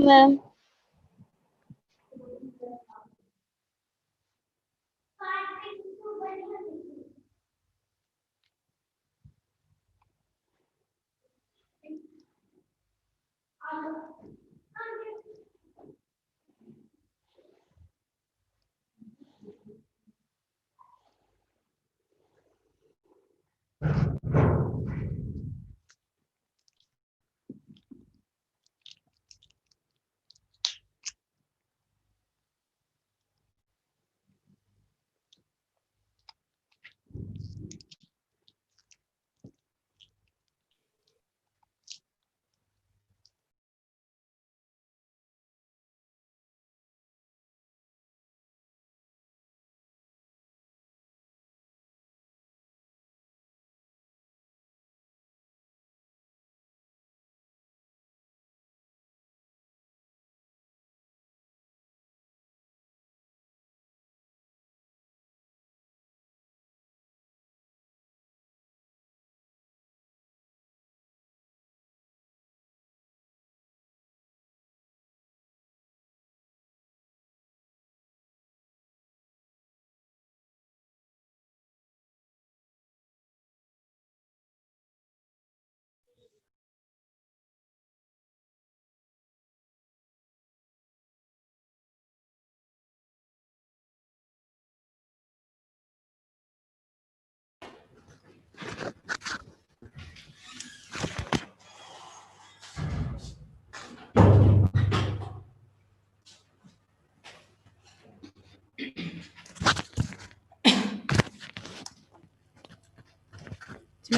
Ma'am.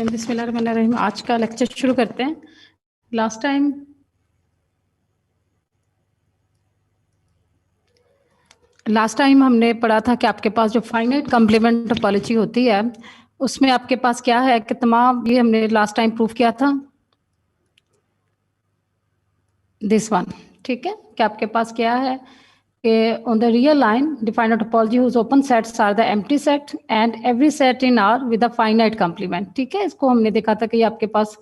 बिस्मिल्लाहिर्रहमानिर्रहीम। आज का लेक्चर शुरू करते हैं। लास्ट टाइम हमने पढ़ा था कि आपके पास जो फाइनाइट कॉम्प्लीमेंट टोपोलॉजी होती है उसमें आपके पास क्या है कि तमाम, ये हमने लास्ट टाइम प्रूफ किया था, दिस वन, ठीक है, कि आपके पास क्या है कि on the real line defined topology whose open sets are the empty set and every set in R with a finite complement. ठीक है, इसको हमने देखा था कि आपके पास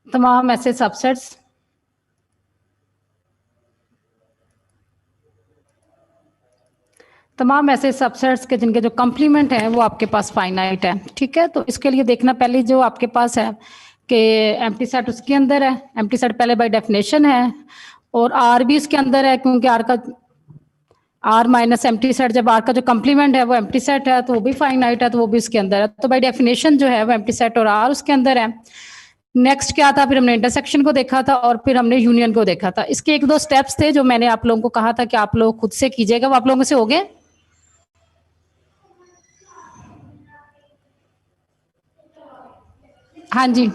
तमाम ऐसे सबसेट्स के जिनके जो कॉम्प्लीमेंट है वो आपके पास फाइनाइट है। ठीक है, तो इसके लिए देखना पहले जो आपके पास है कि एम्प्टी सेट उसके अंदर है, एम्प्टी सेट पहले बाय डेफिनेशन है, और आर भी इसके अंदर है क्योंकि आर का आर माइनस एम्प्टी सेट, जब आर का जो कॉम्प्लीमेंट है वो एम्प्टी सेट है तो वो भी फाइनाइट है, तो वो भी उसके अंदर है। तो बाय डेफिनेशन जो है वो एम्प्टी सेट और आर उसके अंदर है। नेक्स्ट क्या था, फिर हमने इंटरसेक्शन को देखा था और फिर हमने यूनियन को देखा था। इसके एक दो स्टेप्स थे जो मैंने आप लोगों को कहा था कि आप लोग खुद से कीजिएगा, वो आप लोगों से हो गए। हाँ जी,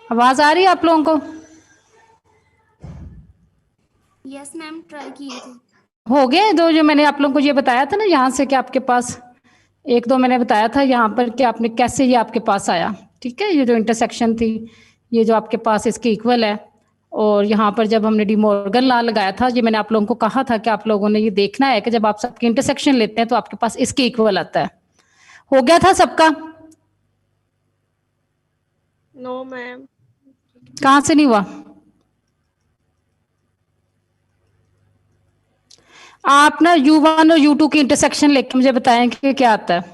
आवाज आ रही है आप लोगों को? यस मैम, ट्राई किए थे। हो गए दो जो मैंने आप लोगों को ये बताया था ना, यहाँ से कि आपके पास एक दो मैंने बताया था यहाँ पर कि आपने कैसे ये आपके पास आया। ठीक है, ये जो इंटरसेक्शन थी, ये जो आपके पास इसके इक्वल है, और यहाँ पर जब हमने डी मॉर्गन लॉ लगाया था, ये मैंने आप लोगों को कहा था कि आप लोगों ने ये देखना है कि जब आप सबके इंटरसेक्शन लेते हैं तो आपके पास इसके इक्वल आता है। हो गया था सबका? No ma'am. कहाँ से नहीं हुआ? आप ना U1 और U2 की इंटरसेक्शन लेके मुझे बताएं कि क्या आता है।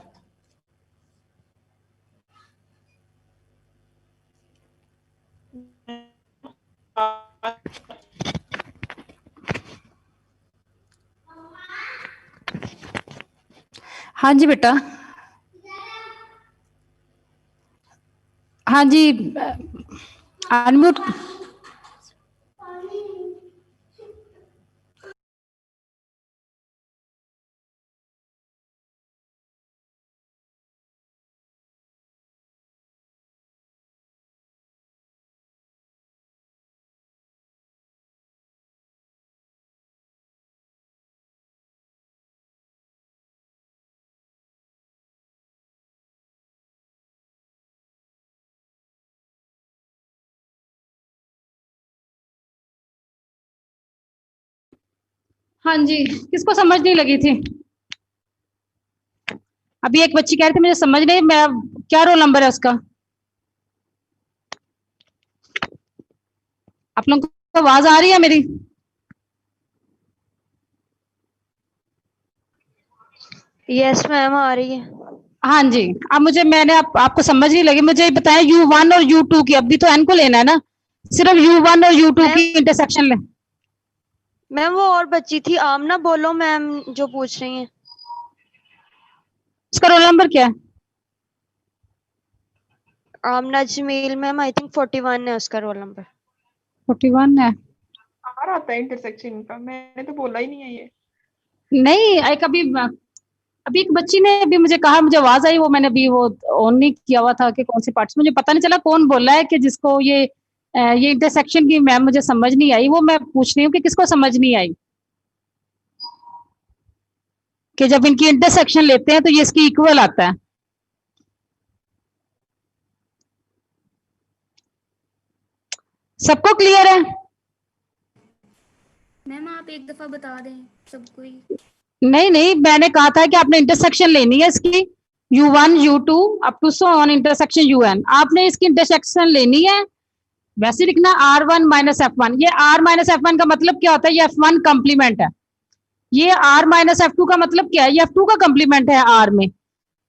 हाँ जी बेटा, हाँ जी, अनम्यूट। हाँ जी, किसको समझ नहीं लगी थी? अभी एक बच्ची कह रही थी मुझे समझ नहीं, मैं क्या रोल नंबर है उसका? आप लोगों को आवाज आ रही है मेरी? यस मैम, आ रही है। हाँ जी। अब मुझे आपको समझ नहीं लगी, मुझे बताएं U1 और U2 की, अभी तो n को लेना है ना, सिर्फ U1 और U2 मैम की इंटरसेक्शन ले। मैम वो और बच्ची थी आमना, बोलो मैम जो पूछ रही हैं। उसका रोल नंबर क्या है? आमना जमील मैम, आई थिंक 41 है उसका रोल नंबर। 41 है। आ रहा था इंटरसेक्शन का, मैंने तो बोला ही नहीं है ये। नहीं, एक अभी एक बच्ची ने अभी मुझे कहा, मुझे आवाज आई, वो मैंने अभी वो ऑन नहीं किया हुआ था कि कौन सी पार्ट्स, मुझे पता नहीं चला कौन बोला है कि जिसको ये इंटरसेक्शन की मैम मुझे समझ नहीं आई, वो मैं पूछ रही हूँ कि किसको समझ नहीं आई कि जब इनकी इंटरसेक्शन लेते हैं तो ये इसकी इक्वल आता है। सबको क्लियर है? मैम आप एक दफा बता दें सबको ही। नहीं नहीं, मैंने कहा था कि आपने इंटरसेक्शन लेनी है इसकी, U1 U2 up to so on intersection UN, आपने इसकी इंटरसेक्शन लेनी है। वैसे लिखना R1 माइनस F1, ये R माइनस F1 का मतलब क्या होता है? ये F1 कम्प्लीमेंट है। ये R माइनस F2 का मतलब क्या है? ये F2 का कम्प्लीमेंट है R में।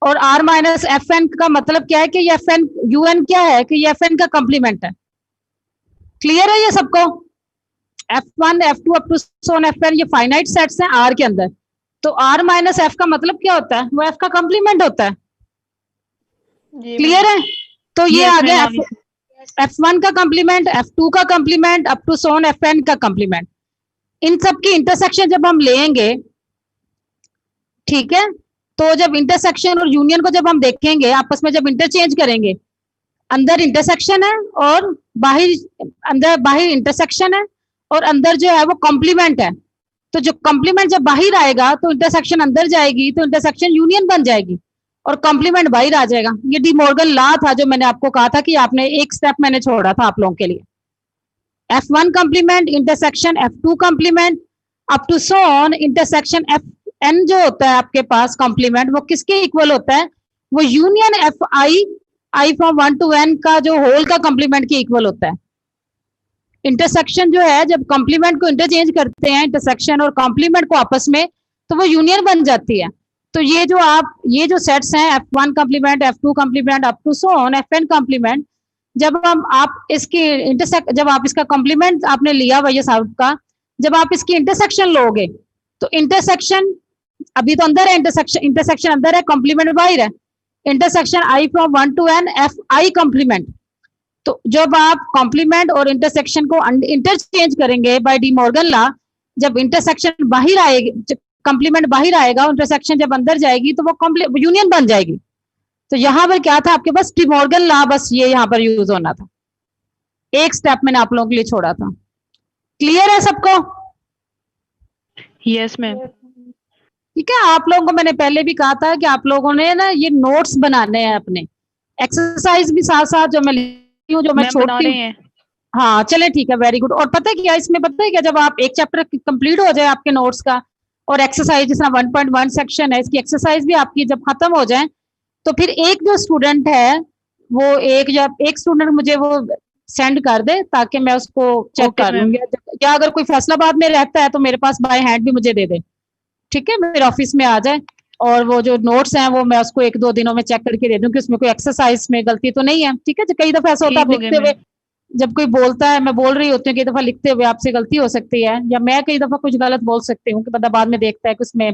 और R माइनस FN का मतलब क्या है कि ये FN UN क्या है कि ये FN का कम्प्लीमेंट है। क्लियर है ये सबको? F1 F2 up to so on FN ये फाइनाइट सेट्स हैं R के अंदर। तो R माइनस F का मतलब क्या होता है? वो F का कम्प्लीमेंट होता है। जी क्लियर है? तो ये Yes, आ गया ma'am. F1 का कम्प्लीमेंट, F2 का complement, up to so on FN का कम्प्लीमेंट। इन सब की इंटरसेक्शन जब हम लेंगे, ठीक है, तो जब इंटरसेक्शन और यूनियन को जब हम देखेंगे, आपस में जब इंटरचेंज करेंगे, अंदर इंटरसेक्शन है और बाहर इंटरसेक्शन है, और अंदर जो है वो कॉम्प्लीमेंट है। तो जो कॉम्प्लीमेंट जब बाहर आएगा तो इंटरसेक्शन अंदर जाएगी, तो इंटरसेक्शन यूनियन बन जाएगी और कॉम्प्लीमेंट बाहर आ जाएगा। ये डी मॉर्गन लॉ था जो मैंने आपको कहा था कि आपने एक स्टेप मैंने छोड़ा था आप लोगों के लिए। F1 complement intersection F2 complement up to so on intersection Fn जो होता है आपके पास कॉम्प्लीमेंट, वो किसके इक्वल होता है? वो union I from 1 to n का जो होल का कॉम्प्लीमेंट के इक्वल होता है। इंटरसेक्शन जो है जब कॉम्प्लीमेंट को इंटरचेंज करते हैं, इंटरसेक्शन और कॉम्प्लीमेंट को आपस में, तो वो यूनियन बन जाती है। तो ये जो सेट्स हैं F1 complement, F2 complement up to so on Fn complement, जब आप इसका कॉम्प्लीमेंट आपने लिया वही साहब का, जब आप इसकी इंटरसेक्शन लोगे तो इंटरसेक्शन अभी तो अंदर है, इंटरसेक्शन अंदर है, कॉम्प्लीमेंट बाहर है। Intersection I from 1 to n Fi complement. तो जब आप कॉम्प्लीमेंट और इंटरसेक्शन को इंटरचेंज करेंगे बाय डी मॉर्गन लॉ, जब इंटरसेक्शन बाहर आएगी, कॉम्प्लीमेंट बाहर आएगा, इंटरसेक्शन जब अंदर जाएगी तो वो यूनियन बन जाएगी। तो यहां पर क्या था आपके पास? डी मॉर्गन लॉ, बस ये यहां पर यूज होना था। एक स्टेप मैंने आप लोगों के लिए छोड़ा था। क्लियर है सबको? Yes, ma'am. ठीक है, आप लोगों को मैंने पहले भी कहा था कि आप लोगों ने ना ये नोट्स बनाने हैं अपने, एक्सरसाइज भी साथ साथ जो मैं लिखती हूँ, जो मैं मैम बना छोड़ती रहे हूँ। हैं. हाँ चले ठीक है, वेरी गुड। और पता है क्या इसमें, पता है क्या, जब आप एक चैप्टर कंप्लीट हो जाए आपके नोट्स का और एक्सरसाइज जिस 1.1 सेक्शन है, इसकी एक्सरसाइज भी आपकी जब खत्म हो जाए, तो फिर एक जो स्टूडेंट है वो एक स्टूडेंट मुझे वो सेंड कर दे ताकि मैं उसको चेक Okay, कर ma'am. लूंगी, या अगर कोई फैसलाबाद में रहता है तो मेरे पास बाय हैंड भी मुझे दे दे, ठीक है, मेरे ऑफिस में आ जाए, और वो जो नोट्स हैं वो मैं उसको 1-2 दिनों में चेक करके दे दूं कि उसमें कोई एक्सरसाइज में गलती तो नहीं है। ठीक है, जो कई दफा ऐसा होता है ठीक आप हो गया लिखते हुए, मैम. जब कोई बोलता है, मैं बोल रही होती हूँ, कई दफा लिखते हुए आपसे गलती हो सकती है, या मैं कई दफा कुछ गलत बोल सकती हूँ कि बंदा बाद में देखता है कि उसमें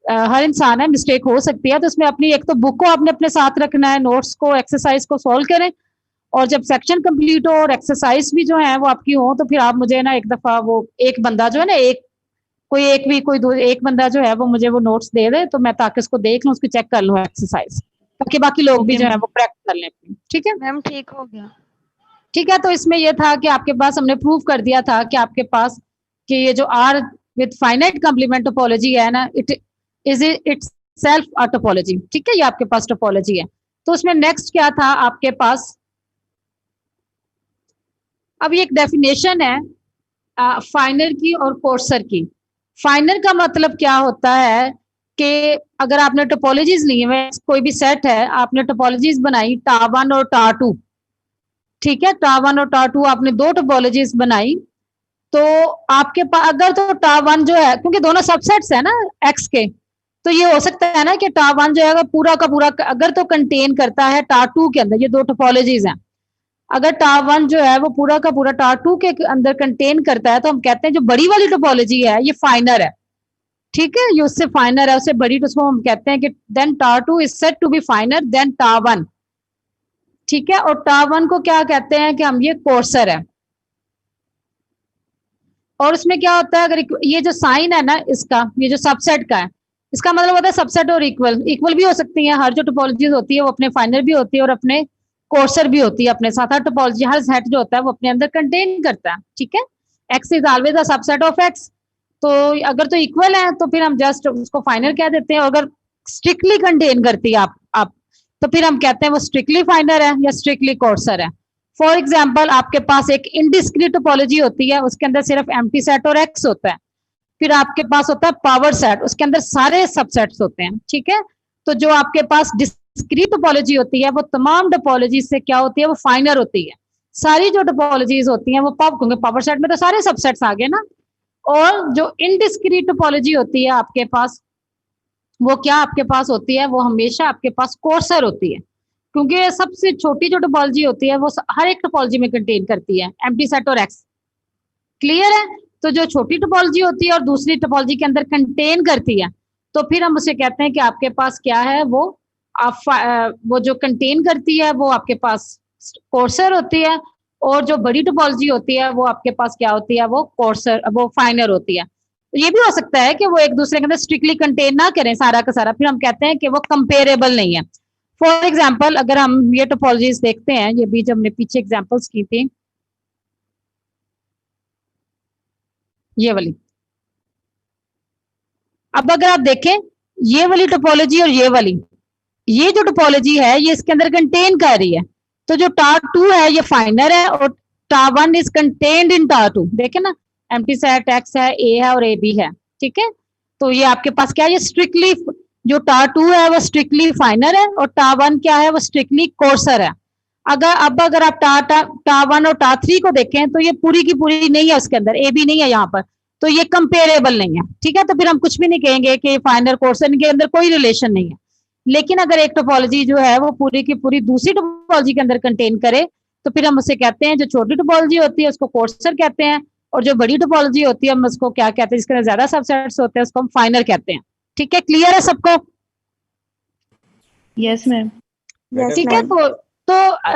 हर इंसान है, मिस्टेक हो सकती है। तो उसमें अपनी एक तो बुक को आपने अपने साथ रखना है, नोट्स को, एक्सरसाइज को सॉल्व करें, और जब सेक्शन कंप्लीट हो और एक्सरसाइज भी जो है वो आपकी हो, तो फिर आप मुझे ना एक दफा वो एक बंदा जो है ना, एक बंदा जो है वो मुझे वो नोट्स दे दे, तो मैं ताकि उसको देख लूँ, उसको चेक कर लूँ एक्सरसाइज, ताकि बाकी लोग भी Okay, जो है ma'am. वो प्रैक्टिस कर लें। ठीक है, मैम ठीक हो गया। ठीक है। तो इसमें यह था कि आपके पास हमने प्रूव कर दिया था कि आपके पास कि ये जो R with finite complement topology है ना, इट सेल्फ अ टोपोलॉजी। ठीक है, ये आपके पास टोपोलॉजी है। तो उसमें नेक्स्ट क्या था आपके पास? अब ये एक डेफिनेशन है फाइनर की और कोर्सर की। फाइनर का मतलब क्या होता है कि अगर आपने टोपोलॉजीज ली हुई, कोई भी सेट है, आपने टोपोलॉजीज बनाई टा1 और टा2, ठीक है, टा वन और टा टू आपने दो टोपोलॉजीज बनाई, तो आपके पास अगर तो टा वन जो है, क्योंकि दोनों सबसेट्स है ना एक्स के, तो ये हो सकता है ना कि टा वन जो है पूरा का पूरा अगर तो कंटेन करता है टा टू के अंदर, ये दो टोपोलॉजीज हैं, अगर टा वन जो है वो पूरा का पूरा टा टू के अंदर कंटेन करता है, तो हम कहते हैं जो बड़ी वाली टोपोलॉजी है ये फाइनर है। ठीक है, ये उससे फाइनर है, उससे बड़ी, तो उसको हम कहते हैं कि then tau two is said to be finer than tau one. ठीक है, और टा वन को क्या कहते हैं कि हम ये कोर्सर है। और उसमें क्या होता है, अगर ये जो साइन है ना इसका, ये जो सबसेट का है, इसका मतलब होता है सबसेट और इक्वल, इक्वल भी हो सकती है, हर जो टोपोलॉजीज होती है वो अपने फाइनर भी होती है और अपने कोर्सर भी होती है अपने साथ। हर टोपोलॉजी, हर सेट जो होता है वो अपने अंदर कंटेन करता है। ठीक है, x is always a subset of x, तो अगर तो इक्वल है तो फिर हम जस्ट उसको फाइनर कह देते हैं। अगर स्ट्रिक्टली कंटेन करती है आप तो फिर हम कहते हैं वो स्ट्रिक्टली फाइनर है या स्ट्रिक्टली कोर्सर है। फॉर एग्जाम्पल, आपके पास एक इनडिस्क्रीट टोपोलॉजी होती है, उसके अंदर सिर्फ एम्प्टी सेट और एक्स होता है। फिर आपके पास होता है पावर सेट, उसके अंदर सारे सबसेट्स होते हैं। ठीक है, तो जो आपके पास डिस्क्रीट टोपोलॉजी होती है वो तमाम टोपोलॉजी से क्या होती है, वो फाइनर होती है। सारी जो टोपोलॉजीज होती हैं वो पावर सेट में तो सारे सबसेट्स आ गए ना। और जो इनडिस्क्रीट टोपोलॉजी होती है आपके पास, वो क्या आपके पास होती है, वो हमेशा आपके पास कोर्सर होती है, क्योंकि सबसे छोटी जो टोपोलॉजी होती है वो हर एक टोपोलॉजी में कंटेन करती है एम्प्टी सेट और एक्स। क्लियर है, तो जो छोटी टोपोलॉजी होती है और दूसरी टोपोलॉजी के अंदर कंटेन करती है, तो फिर हम उसे कहते हैं कि आपके पास क्या है, वो जो कंटेन करती है वो आपके पास कोर्सर होती है, और जो बड़ी टोपोलॉजी होती है वो आपके पास क्या होती है, वो कोर्सर, वो फाइनर होती है। तो ये भी हो सकता है कि वो एक दूसरे के अंदर स्ट्रिक्टली कंटेन ना करें सारा का सारा, फिर हम कहते हैं कि वो कंपेरेबल नहीं है। फॉर एग्जाम्पल, अगर हम ये टोपोलॉजीज देखते हैं, ये भी जो हमने पीछे एग्जाम्पल्स की थी, ये वाली, अब अगर आप देखें ये वाली टोपोलॉजी और ये जो टोपोलॉजी है ये इसके अंदर कंटेन कर रही है, तो जो टा टू है ये फाइनर है और टा वन इज कंटेन्ड इन टा टू। देखे ना, एम्प्टी सेट एक्स है, ए है और ए बी है। ठीक है, तो ये आपके पास क्या है, ये स्ट्रिक्टली जो टा टू है वो स्ट्रिक्टली फाइनर है और टा वन क्या है, वो स्ट्रिक्टली कोर्सर है। अगर आप टा वन और टा थ्री को देखें तो ये पूरी की पूरी नहीं है, उसके अंदर ए बी नहीं है यहाँ पर, तो ये कंपेरेबल नहीं है। ठीक है, तो फिर हम कुछ भी नहीं कहेंगे कि फाइनर कोर्सर, इनके अंदर कोई रिलेशन नहीं है। लेकिन अगर एक टोपोलॉजी जो है वो पूरी की पूरी दूसरी टोपोलॉजी के अंदर कंटेन करे, तो फिर हम उसे कहते हैं, जो छोटी टोपोलॉजी होती है उसको कोर्सर कहते हैं, और जो बड़ी टोपोलॉजी होती है हम उसको क्या कहते हैं, जिसके अंदर ज्यादा सबसेट्स होते हैं उसको हम फाइनर कहते हैं। ठीक है, क्लियर है सबको? Yes ma'am. ठीक है, तो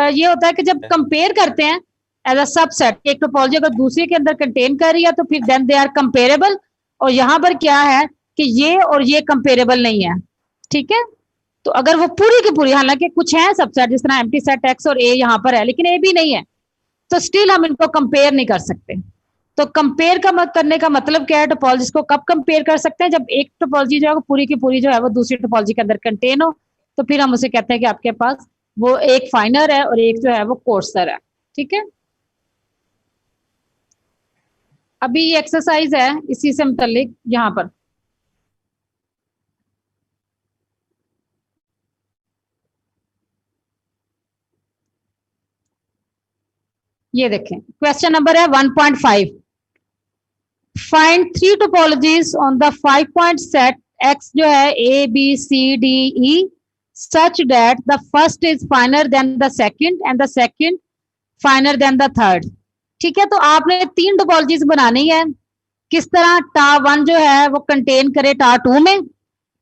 ये होता है कि जब कंपेयर करते हैं एज अ सबसेट, एक टोपोलॉजी अगर दूसरे के अंदर कंटेन कर रही है तो फिर देन दे आर कंपेरेबल, और यहाँ पर क्या है कि ये और ये कंपेरेबल नहीं है। ठीक है, तो अगर वो पूरी की पूरी, हालांकि कुछ है सबसेट जिस तरह एम्प्टी सेट एक्स और ए यहाँ पर है लेकिन ए भी नहीं है, तो स्टिल हम इनको कंपेयर नहीं कर सकते। तो कंपेयर करने का मतलब क्या है, टोपोलॉजी को कब कंपेयर कर सकते हैं, जब एक टोपोलॉजी जो है वो पूरी की पूरी जो है वो दूसरी टोपोलॉजी के अंदर कंटेन हो, तो फिर हम उसे कहते हैं कि आपके पास वो एक फाइनर है और एक जो है वो कोर्सर है। ठीक है, अभी ये एक्सरसाइज है इसी से मुतालिक, यहाँ पर ये देखें, क्वेश्चन नंबर है 1.5, find 3 topologies on the 5 point set X जो है A B C D E such that the first is finer than the second and the second finer than the third। ठीक है, तो आपने 3 टोपोलॉजीज बनानी है। किस तरह, टा वन जो है वो कंटेन करे टा टू में,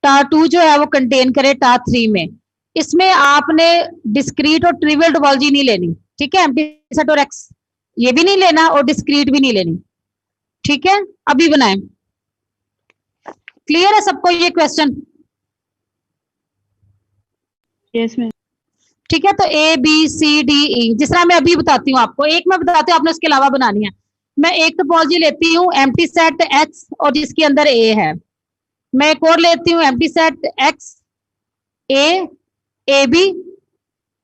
टा टू जो है वो कंटेन करे टा थ्री में। इसमें आपने डिस्क्रीट और ट्रिवियल टोपोलॉजी नहीं लेनी। ठीक है, एम्प्टी सेट और एक्स ये भी नहीं लेना और डिस्क्रीट भी नहीं लेनी। ठीक है, अभी बनाएं। क्लियर है सबको ये क्वेश्चन? Yes ma'am. ठीक है, तो ए बी सी डी ई, जिस तरह मैं अभी बताती हूँ आपको, एक मैं बताती हूँ, आपने उसके अलावा बनानी है। मैं एक टोपोलॉजी लेती हूँ एम्प्टी सेट एक्स और जिसके अंदर ए है। मैं एक और लेती हूँ empty set X A B,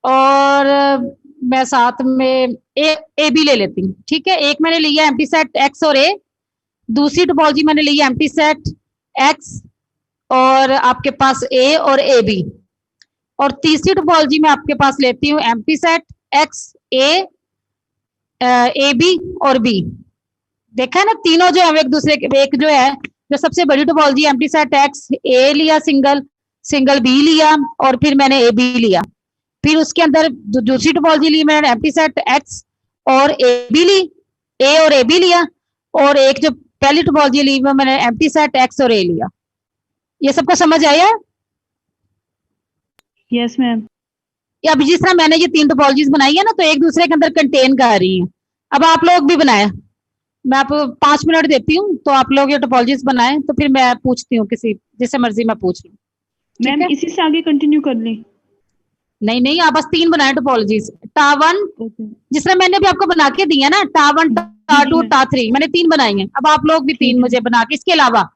और मैं साथ में ए बी ले लेती हूँ। ठीक है, एक मैंने लिया एम्प्टी सेट एक्स और ए, दूसरी टोपोलॉजी मैंने ली एम्प्टी सेट एक्स और आपके पास ए और ए बी, और तीसरी टोपोलॉजी में आपके पास लेती हूँ empty set X A A B और बी, देखा है ना, तीनों जो है वो एक दूसरे के, एक जो है जो सबसे बड़ी टोपोलॉजी एम्प्टी सेट एक्स, ए लिया सिंगल, सिंगल बी लिया और फिर मैंने ए बी लिया, फिर उसके अंदर दूसरी टोपोलॉजी ली मैंने एम्प्टी सेट एक्स और ए बी ली, ए और ए बी लिया, और एक जो पहली टोपोलॉजी ली वो मैंने एम्प्टी सेट एक्स और ए लिया। ये सबको समझ आया? Yes ma'am. या अब जिस तरह मैंने ये तीन टोपोलॉजीज बनाई है ना, तो एक दूसरे के अंदर कंटेन कर रही हैं। अब आप लोग भी बनाए, मैं आपको 5 मिनट देती हूँ, तो आप लोग ये टोपोलॉजीज बनाएं, तो फिर मैं पूछती हूँ किसी जिससे मर्जी मैं पूछ लूँ। मैम इसी से आगे कंटिन्यू कर लें? नहीं नहीं, आप बस 3 बनाए टोपोलॉजीज, टा1 ओके। जिस तरह मैंने भी आपको बना के दी है ना, टा1 टा2 टा3, मैंने 3 बनाई हैं। अब आप लोग भी 3 मुझे बना के, इसके अलावा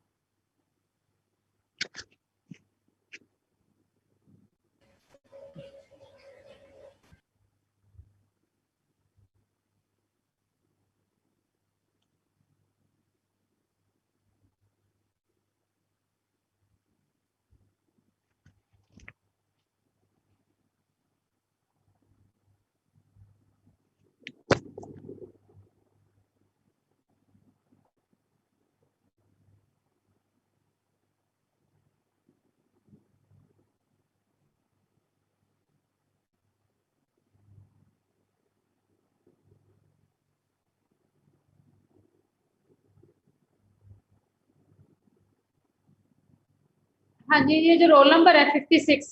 हाँ जी, ये जो रोल नंबर है 56,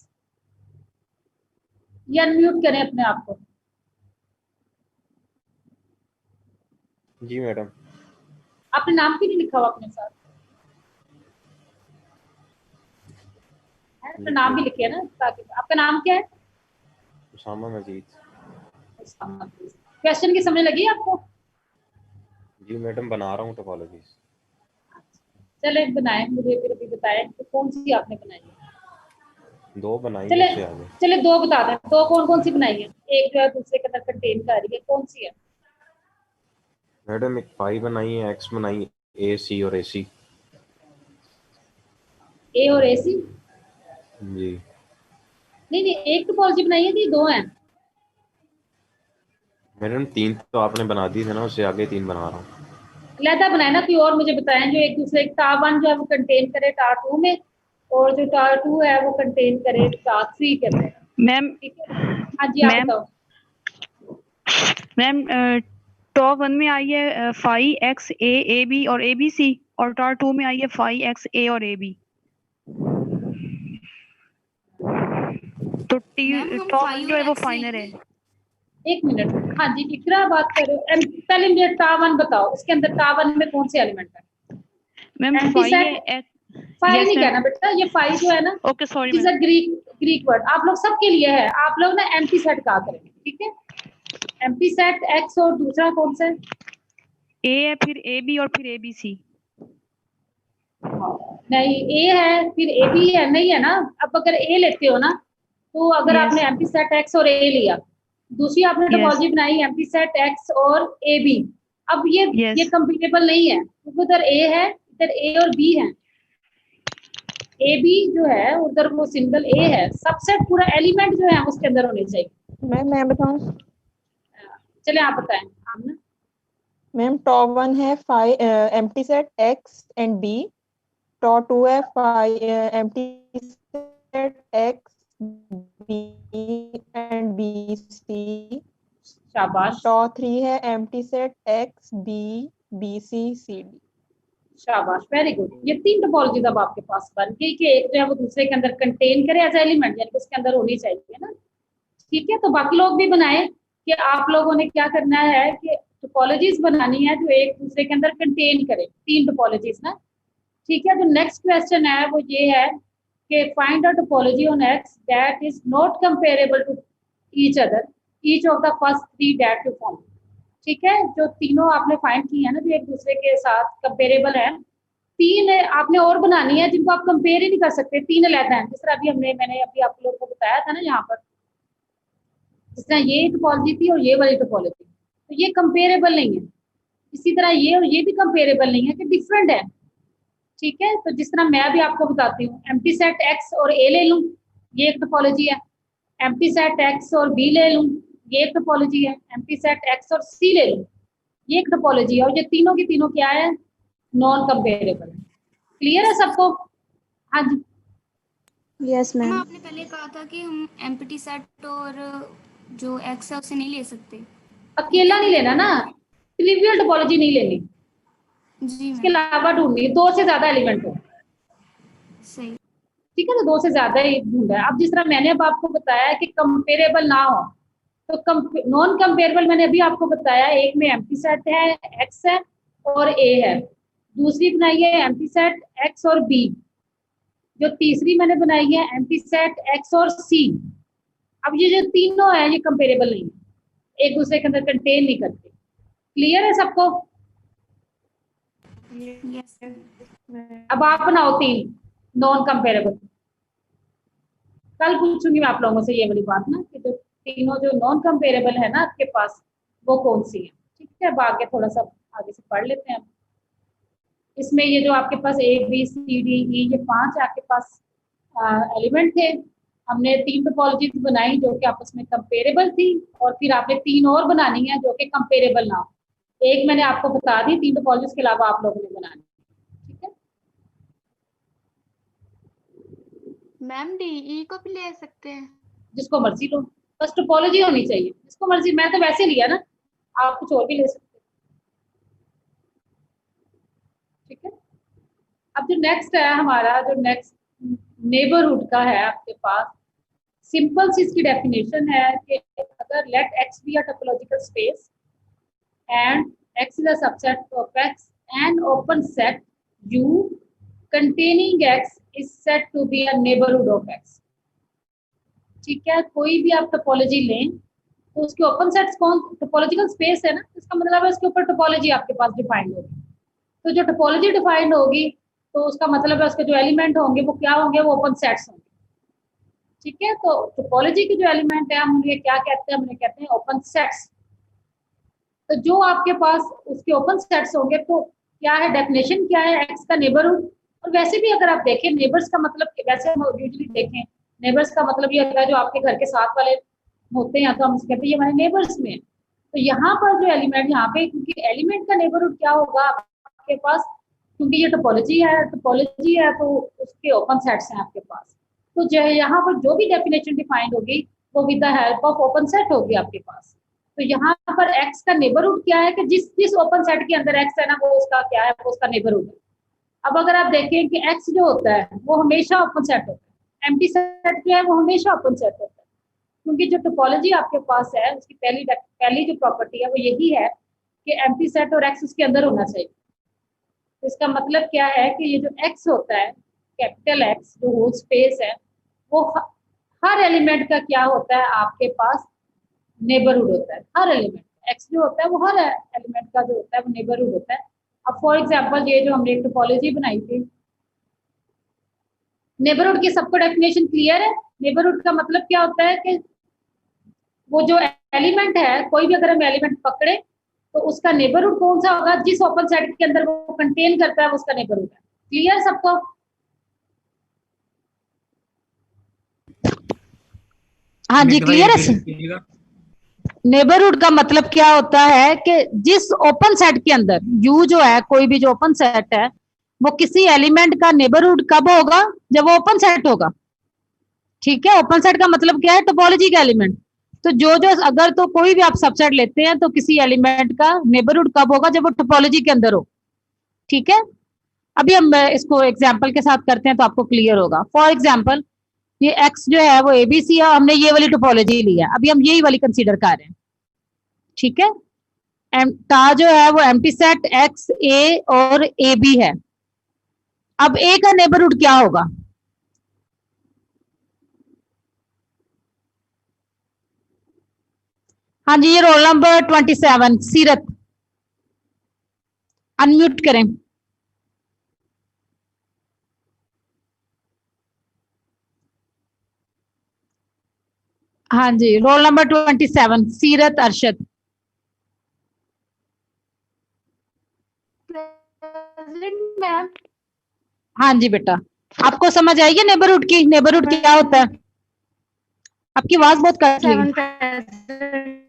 ये अनम्यूट करें अपने आप को। जी मैडम। आपने नाम क्यों नहीं लिखा हुआ अपने साथ? है तो नाम भी लिखे ना, ताकि आपका नाम क्या है? उसामा मजीद। क्वेश्चन की समझ लगी आपको? जी मैडम, बना रहा हूँ टोपोलॉजीज। चले बनाए, मुझे फिर अभी बताएं कि कौन सी आपने बनाई है। 2 बनाई चले उससे आगे। चले 2 बता दें, 2 कौन कौन सी बनाई है? एक जो है दूसरे के अंदर कंटेन कर रही है, कौन सी है? मैडम एक पाई बनाई है, एक्स बनाई, ए सी और ए सी। ए और ए सी? जी नहीं नहीं, एक टोपोलॉजी बनाई है कि 2 हैं? मैडम 3 तो आपने बना दी थे ना, उससे आगे 3 बना रहा हूँ। लहदा बनाए ना, कोई और मुझे बताएं जो एक दूसरे, टा1 जो है वो कंटेन करे टा2 में, और जो टा2 है वो कंटेन करे टा3 के अंदर। मैम ठीक है, हाँ जी आप बताओ। मैम टॉप 1 में आई है 5x ए बी और ए बी सी, और टॉप 2 में आई है 5x ए और ए बी। तो टॉप 1 जो है वो फाइनल है। एक मिनट, हाँ जी इकरा बात करो। पहले मुझे टा1 बताओ, इसके अंदर टा1 में कौन से एलिमेंट है? मैम एम्प्टी सेट, 5 नहीं कहना बेटा, ये 5 जो है ना, okay sorry it is a Greek word, आप लोग सबके लिए है। आप लोग ना एम्प्टी सेट कहा करेंगे, ठीक है? एम्प्टी सेट एक्स और दूसरा कौन सा है? ए है, फिर ए बी और फिर ए बी सी। नहीं, ए है फिर ए बी है, नहीं है ना? अब अगर ए लेते हो ना, तो अगर Yes. आपने एम्प्टी सेट एक्स और ए लिया, दूसरी आपने Yes. टोपोलॉजी बनाई एम्प्टी सेट एक्स और ए बी, अब ये Yes. ये कंपेटेबल नहीं है, क्योंकि उधर ए है, इधर ए और बी है। ए बी जो है उधर वो सिंगल ए है, सबसेट पूरा एलिमेंट जो है उसके अंदर होने चाहिए। मैं बताऊं? चले आप बताएं। आप ना मैम टॉप 1 है 5 empty set X and B, top 2 है 5 empty set X B and B C, शाबाश, टॉप 3 है empty set X B B C C D. शाबाश, वेरी गुड। ये 3 टोपोलॉजीज अब आपके पास बन गई कि एक जो है वो दूसरे के अंदर कंटेन करे एज एलिमेंट, यानी उसके अंदर होनी चाहिए ना। ठीक है, तो बाकी लोग भी बनाए कि आप लोगों ने क्या करना है कि टोपोलॉजीज बनानी है जो एक दूसरे के अंदर कंटेन करे, 3 टोपोलॉजीज ना। ठीक है, तो नेक्स्ट क्वेश्चन है वो ये है कि find a topology on X that is not comparable to each other, each of the first 3 that you found. ठीक है, जो तीनों आपने फाइंड की है ना जो एक दूसरे के साथ कंपेरेबल है, 3 आपने और बनानी है जिनको आप कंपेयर ही नहीं कर सकते, 3 अलग हैं। जिस तरह अभी मैंने अभी आप लोगों को बताया था ना यहाँ पर, जिस तरह ये टोपोलॉजी थी और ये वाली टोपोलॉजी, तो ये कंपेरेबल नहीं है। इसी तरह ये और ये भी कंपेरेबल नहीं है, कि डिफरेंट है। ठीक है, तो जिस तरह मैं भी आपको बताती हूँ, एम्प्टी सेट एक्स और ए ले लूँ, ये एक टोपोलॉजी है। एम्प्टी सेट एक्स और बी ले लूँ, ये एक टोपोलॉजी है, एम्प्टी सेट एक्स और सी ले लो, ये एक टोपोलॉजी है, और ये तीनों की तीनों क्या है, नॉन कंपेरेबल है। क्लियर है सबको? हाँ जी, यस मैम मैम। आपने पहले कहा था कि हम एम्प्टी सेट और जो एक्स है उसे नहीं ले सकते। अकेला नहीं लेना ना, ट्रिवियल टोपोलॉजी नहीं लेनी, जी इसके मैम, अलावा ढूंढनी, दो से ज्यादा एलिमेंट हो, सही। ठीक है, तो दो से ज्यादा ही ढूंढा है। अब जिस तरह मैंने अब आपको बताया कि कंपेरेबल ना हो, तो नॉन कंपेरेबल मैंने अभी आपको बताया, एक में एम्प्टी सेट है एक्स है और ए है, दूसरी बनाई है एम्प्टी सेट एक्स और बी, जो तीसरी मैंने बनाई है एम्प्टी सेट एक्स और सी। अब ये जो तीनों है ये कंपेरेबल नहीं है, एक दूसरे के अंदर कंटेन नहीं करते। क्लियर है सबको? यस अब आप बनाओ तीन नॉन कंपेरेबल। कल पूछूंगी मैं आप लोगों से ये वाली बात ना, कि जो तीनों जो नॉन कंपेरेबल है ना आपके पास, वो कौन सी है, ठीक है। अब आगे थोड़ा सा आगे से पढ़ लेते हैं। इसमें ये जो आपके पास ए बी सी डी ई, ये 5 आपके पास एलिमेंट थे। हमने 3 टोपोलॉजीज बनाई जो कि आपस में कंपेरेबल थी, और फिर आपने 3 और बनानी है जो कि कंपेरेबल ना हो। एक मैंने आपको बता दी, 3 टोपोलॉजीज के अलावा आप लोगों ने बनानी, ठीक है। मैम डीई को भी ले सकते हैं? जिसको मर्जी लो, बस टोपोलॉजी होनी चाहिए, जिसको मर्जी। मैं तो वैसे लिया ना, आप कुछ और भी ले सकते हैं, ठीक है। अब जो नेक्स्ट है हमारा, जो नेक्स्ट नेबरहुड का है आपके पास, सिंपल सी इसकी डेफिनेशन है कि अगर let X be a topological space and X is a subset of X and open set U containing x is said to be a neighborhood of x, ठीक है। कोई भी आप टोपोलॉजी लें तो उसके ओपन सेट्स कौन, टोपोलॉजिकल स्पेस है ना, इसका मतलब है उसके ऊपर टोपोलॉजी आपके पास डिफाइंड होगी। तो जो टोपोलॉजी डिफाइंड होगी तो उसका मतलब है उसके जो एलिमेंट होंगे वो क्या होंगे, वो ओपन सेट्स होंगे, ठीक है। तो टोपोलॉजी के जो एलिमेंट है हम उन्हें क्या कहते हैं, हम उन्हें कहते हैं ओपन सेट्स। तो जो आपके पास उसके ओपन सेट्स होंगे, तो क्या है डेफिनेशन, क्या है एक्स का नेबरहुड। और वैसे भी अगर आप देखें नेबर्स का मतलब, वैसे हम यूजुअली देखें नेबर्स का मतलब ये होता है जो आपके घर के साथ वाले होते हैं, तो हम कहते हैं ये हमारे नेबर्स में। तो यहाँ पर जो एलिमेंट, यहाँ पे क्योंकि एलिमेंट का नेबरहुड क्या होगा आपके पास, क्योंकि ये टोपोलॉजी है तो उसके ओपन सेट्स हैं आपके पास। तो जो है यहाँ पर जो भी डेफिनेशन डिफाइंड होगी वो with the help of open set होगी आपके पास। तो यहाँ पर x का नेबरहुड क्या है कि जिस ओपन सेट के अंदर x है ना, वो उसका क्या है, वो उसका नेबरहुड है। अब अगर आप देखें कि x जो होता है वो हमेशा ओपन सेट होता है, एम्प्टी सेट जो है वो हमेशा ओपन सेट होता है, क्योंकि जो टोपोलॉजी आपके पास है उसकी पहली जो प्रॉपर्टी है वो यही है कि एम्प्टी सेट और x उसके अंदर होना चाहिए। तो इसका मतलब क्या है कि ये जो x होता है, कैपिटल X जो होल स्पेस है, वो हर एलिमेंट का क्या होता है आपके पास, नेबरहुड होता है। हर एलिमेंट x जो होता है वो हर एलिमेंट का जो होता है वो नेबरहुड होता है। अब फॉर एग्जांपल ये जो हमने एक टोपोलॉजी बनाई थी, नेबरहुड की सबको डेफिनेशन क्लियर है। नेबरहुड का मतलब क्या होता है कि वो जो एलिमेंट है, कोई भी अगर हम एलिमेंट पकड़े तो उसका नेबरहुड कौन सा होगा, जिस ओपन सेट के अंदर वो कंटेन करता है वो उसका नेबरहुड है। क्लियर सबको? हाँ जी, क्लियर है। नेबरहुड का मतलब क्या होता है कि जिस ओपन सेट के अंदर यू जो है, कोई भी जो ओपन सेट है, वो किसी एलिमेंट का नेबरहुड कब होगा, जब वो ओपन सेट होगा, ठीक है। ओपन सेट का मतलब क्या है, टोपोलॉजी का एलिमेंट। तो जो अगर तो कोई भी आप सबसेट लेते हैं तो किसी एलिमेंट का नेबरहुड कब होगा, जब वो टोपोलॉजी के अंदर हो, ठीक है। अभी हम इसको एग्जाम्पल के साथ करते हैं तो आपको क्लियर होगा। फॉर एग्जाम्पल ये x जो है वो ABC है, हमने ये वाली टोपोलॉजी ली है, अभी हम यही वाली कंसीडर कर रहे हैं, ठीक है। टा जो है वो एम्प्टी सेट x A और AB है। अब A का नेबरहुड क्या होगा, हाँ जी, ये रोल नंबर 27 सीरत, अनम्यूट करें। हाँ जी, रोल नंबर 27 सीरत अरशद। मैम हाँ जी बेटा, आपको समझ आएगी नेबरहुड की, नेबरहुड क्या होता है? आपकी आवाज बहुत कट रही है।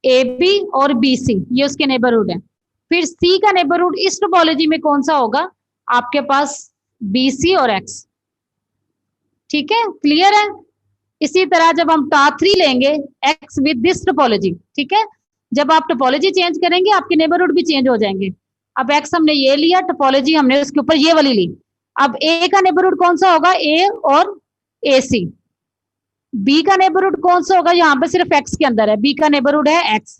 ए बी और बी सी, ये उसके नेबरहुड है। फिर सी का नेबरहुड इस टोपोलॉजी में कौन सा होगा? आपके पास बी सी और एक्स। ठीक है, क्लियर है? इसी तरह जब हम टॉप 3 लेंगे एक्स विद दिस टोपोलॉजी, ठीक है, जब आप टोपोलॉजी चेंज करेंगे आपके नेबरहुड भी चेंज हो जाएंगे। अब एक्स हमने ये लिया, टोपोलॉजी हमने उसके ऊपर ये वाली ली। अब ए का नेबरहुड कौन सा होगा? ए और ए सी। बी का नेबरहुड कौन सा होगा? यहाँ पे सिर्फ एक्स के अंदर है, बी का नेबरहुड है एक्स।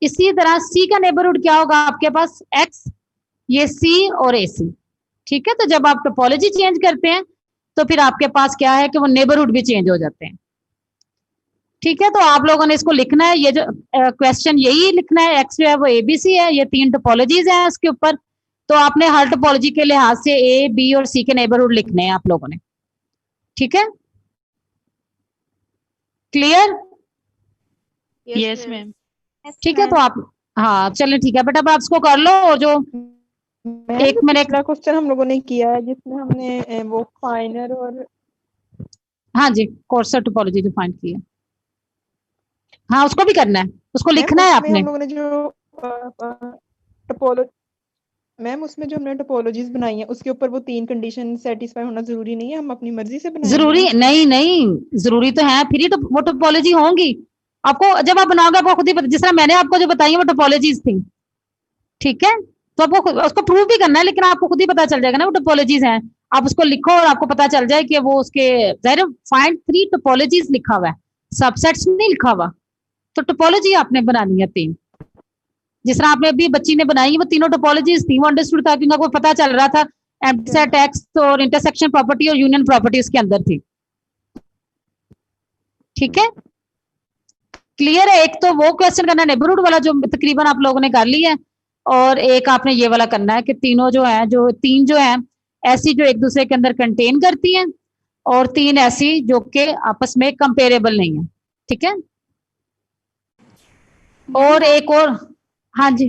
इसी तरह सी का नेबरहुड क्या होगा आपके पास? एक्स, ये सी और ए सी। ठीक है, तो जब आप टोपोलॉजी चेंज करते हैं तो फिर आपके पास क्या है कि वो नेबरहुड भी चेंज हो जाते हैं। ठीक है, तो आप लोगों ने इसको लिखना है, ये जो क्वेश्चन यही लिखना है, एक्स जो है वो एबीसी है, ये 3 टोपोलॉजीज हैं उसके ऊपर। तो आपने हर टोपोलॉजी के लिहाज से ए बी और सी के नेबरहुड लिखने हैं आप लोगों ने। ठीक है, क्लियर? Yes ma'am. ठीक है, तो आप हाँ चलिए ठीक है बेटा, अब आप इसको कर लो। और जो एक मैंने पिछला क्वेश्चन हम लोगों ने किया है जिसमें हमने वो फाइनर और हाँ जी कोर्सर टोपोलॉजी जो फाइंड की है, हाँ उसको भी करना है, उसको लिखना है आपने। हम लोगों ने जो टोपोलॉजी मैम उसमें जो हमने टोपोलॉजीज बनाई है उसके ऊपर वो 3 कंडीशन सेटिस्फाई होना जरूरी नहीं है, हम अपनी मर्जी से बनाएंगे। जरूरी नहीं, नहीं जरूरी तो है, फिर ही तो वो टोपोलॉजी होंगी। आपको जब आप बनाओगे आपको खुद ही पता, जिस तरह मैंने आपको जो बताई है वो टोपोलॉजीज थी। ठीक है, तो आपको उसको प्रूव भी करना है, लेकिन आपको खुद ही पता चल जाएगा ना वो टोपोलॉजीज हैं। आप उसको लिखो और आपको पता चल जाए कि वो उसके जाहिर फाइंड 3 टोपोलॉजीज लिखा हुआ है, सबसेट्स नहीं लिखा हुआ। तो टोपोलॉजी आपने बनानी है 3, जिस तरह आपने अभी बच्ची ने बनाई वो तीनों टोपोलॉजीज थी, वो अंडरस्टूड था क्योंकि आपको पता चल रहा था एम्प्टी सेट एक्स और इंटरसेक्शन प्रॉपर्टी और यूनियन प्रॉपर्टी उसके अंदर थी। ठीक है, क्लियर है? एक तो वो क्वेश्चन करना है नेबरहुड वाला जो तकरीबन आप लोगों ने कर लिया है, और एक आपने ये वाला करना है कि तीनों जो है, जो 3 जो है ऐसी जो एक दूसरे के अंदर कंटेन करती हैं, और 3 ऐसी जो कि आपस में कंपेरेबल नहीं है। ठीक है, और एक और, हाँ जी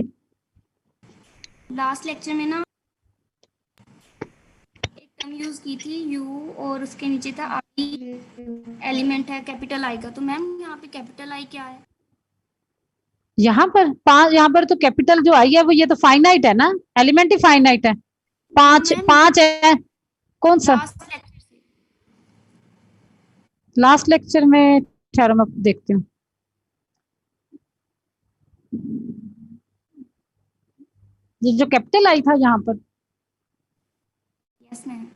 लास्ट लेक्चर में ना एक टर्म यूज की थी यू, और उसके नीचे था आई एलिमेंट है कैपिटल आई का। तो मैम यहाँ पे कैपिटल आई क्या है? यहाँ पर 5, यहाँ पर तो कैपिटल जो आई है वो ये तो फाइनाइट है ना, एलिमेंट ही फाइनाइट है। 5 है। कौन सा लास्ट लेक्चर में? ठहरो मैं देखती हूँ। ये जो कैपिटल आई था यहाँ पर, यस मैम।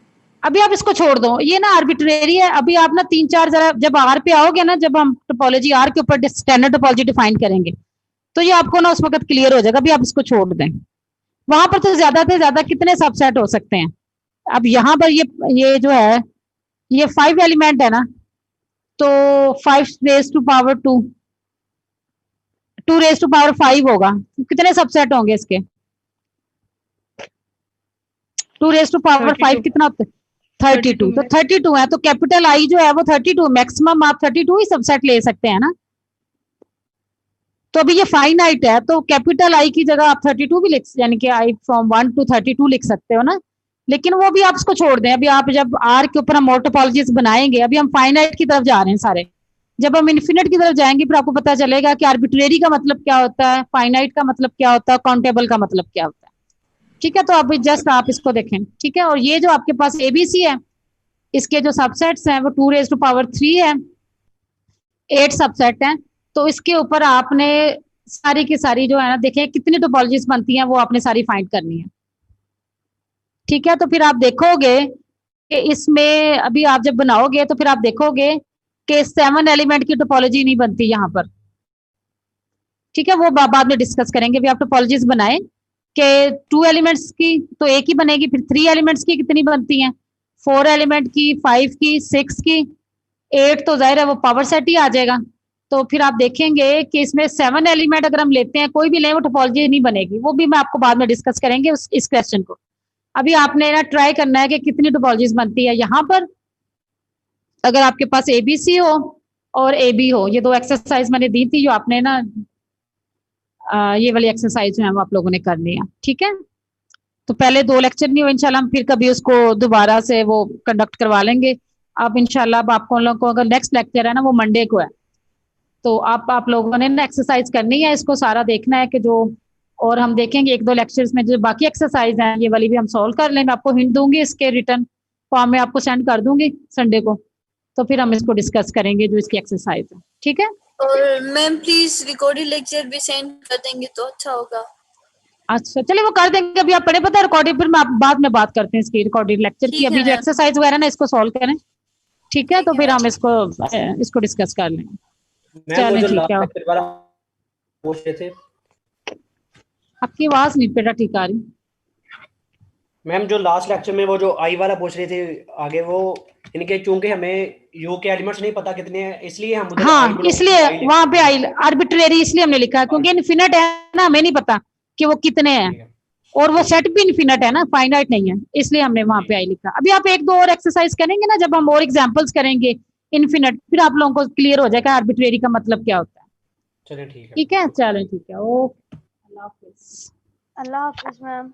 अभी आप इसको छोड़ दो, ये ना आर्बिट्रेरी है। अभी आप ना 3-4 जरा जब आर पे आओगे ना, जब हम टोपोलॉजी आर के ऊपर स्टैंडर्ड टोपोलॉजी डिफाइन करेंगे तो ये आपको ना उस वक्त क्लियर हो जाएगा। अभी आप इसको छोड़ दें, वहां पर तो ज्यादा से ज्यादा कितने सबसेट हो सकते हैं। अब यहाँ पर ये जो है ये 5 एलिमेंट है ना, तो 5 raise to power 2, 2 raise to power 5 होगा। कितने सबसेट होंगे इसके? 2 रेज टू पावर 5 कितना होता है? 32। तो 32 है, तो कैपिटल आई जो है वो 32, मैक्सिमम आप 32 ही सबसेट ले सकते हैं ना। तो अभी ये फाइनाइट है, तो कैपिटल आई की जगह आप 32 भी लिख, यानी कि आई फ्रॉम 1 to 32 लिख सकते हो ना। लेकिन वो भी आप इसको छोड़ दें, अभी आप जब आर के ऊपर हम और टोपोलॉजीज बनाएंगे, अभी हम फाइनाइट की तरफ जा रहे हैं सारे। जब हम इन्फिनिट की तरफ जाएंगे फिर आपको पता चलेगा कि आर्बिट्रेरी का मतलब क्या होता है, फाइनाइट का मतलब क्या होता है, काउंटेबल का मतलब क्या होता है। ठीक है, तो अभी जस्ट आप इसको देखें। ठीक है, और ये जो आपके पास एबीसी है, इसके जो सबसेट्स हैं वो 2 रेज टू पावर 3 है, 8 सबसेट हैं। तो इसके ऊपर आपने सारी की सारी जो है ना, देखें कितनी टोपोलॉजीज बनती हैं वो आपने सारी फाइंड करनी है। ठीक है, तो फिर आप देखोगे कि इसमें अभी आप जब बनाओगे तो फिर आप देखोगे कि 7 एलिमेंट की टोपोलॉजी नहीं बनती यहाँ पर। ठीक है, वो बाद में डिस्कस करेंगे। अभी आप टोपोलॉजीज बनाए कि 2 एलिमेंट्स की तो एक ही बनेगी, फिर 3 एलिमेंट्स की कितनी बनती हैं? 4 एलिमेंट की, 5 की, 6 की, 8 तो जाहिर है वो पावर सेट ही आ जाएगा। तो फिर आप देखेंगे कि इसमें 7 एलिमेंट अगर हम लेते हैं, कोई भी लें, वो टोपोलॉजी नहीं बनेगी। वो भी मैं आपको बाद में डिस्कस करेंगे इस क्वेश्चन को। अभी आपने ना ट्राई करना है कि कितनी टोपोलॉजीज बनती है यहाँ पर। अगर आपके पास एबीसी हो और एबी हो, ये 2 एक्सरसाइज मैंने दी थी, जो आपने ना ये वाली एक्सरसाइज जो है वो आप लोगों ने करनी है। ठीक है, तो पहले 2 लेक्चर नहीं हुए, इंशाल्लाह हम फिर कभी उसको दोबारा से वो कंडक्ट करवा लेंगे। अब इंशाल्लाह अब आपको लोगों को अगर नेक्स्ट लेक्चर है ना वो मंडे को है, तो आप लोगों ने ना एक्सरसाइज करनी है, इसको सारा देखना है कि जो, और हम देखेंगे 1-2 लेक्चर्स में जो बाकी एक्सरसाइज हैं ये वाली भी हम सॉल्व कर लें। मैं आपको हिंट दूंगी, इसके रिटर्न फॉर्म में आपको सेंड कर दूंगी संडे को, तो फिर हम इसको डिस्कस करेंगे जो इसकी एक्सरसाइज है, ठीक है। और मैम प्लीज रिकॉर्डेड लेक्चर भी सेंड कर देंगे तो अच्छा होगा। अच्छा चलिए वो कर देंगे, अभी आप पढ़े पता है रिकॉर्डेड, फिर मैं बाद में बात करते हैं इसकी रिकॉर्डेड लेक्चर की। ठीक है अभी जो मैम। एक्सरसाइज वगैरह ना इसको सॉल्व करें, ठीक है, ठीक तो है फिर मैम। हम इसको डिस्कस कर लेंगे। मैम वो चलें जो ठीक लास्ट है, लेक्चर वाला पूछ रहे थे आपकी आवाज नहीं बेटा ठीक आ रही। मैम, जो लास्ट लेक्चर में वो जो आई वाला पूछ रहे थे आगे, वो इनके चूंकि हमें यू के एलिमेंट्स नहीं पता कितने हैं, इसलिए हम उधर हाँ I block इसलिए I लिखते वहां पे हैं। आई आर्बिट्रेरी इसलिए हमने लिखा है क्योंकि इनफिनिट है ना, हमें नहीं पता कि वो कितने ठीक हैं, है। और वो सेट भी इनफिनिट है ना, फाइनाइट नहीं है, इसलिए हमने वहां पे आई लिखा। अभी आप 1-2 और एक्सरसाइज करेंगे ना, जब हम और एग्जांपल्स करेंगे इनफिनिट, फिर आप लोगों को क्लियर हो जाएगा आर्बिट्रेरी का मतलब क्या होता है। चलिए ठीक है। ठीक है, चलें ठीक है, ओके, अल्लाह हाफिज। अल्लाह हाफिज मैम।